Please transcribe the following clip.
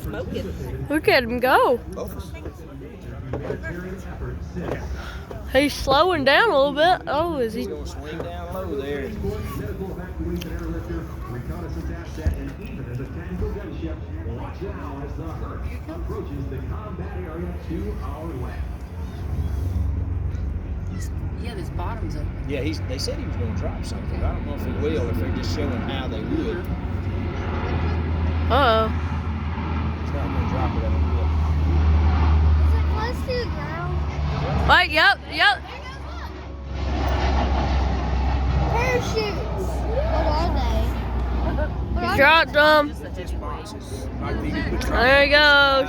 Smoking. Look at him go. He's slowing down a little bit. Oh, is he? He's going to swing down low there. Yeah, this bottom's open. Yeah, they said he was going to drop something. I don't know if he will, if they're just showing how they would. Uh-oh. He's not going to drop it, I don't Is it close to the ground? Wait, yep. Parachutes. What are they? He dropped them. know. Just boxes. Like they put There he goes.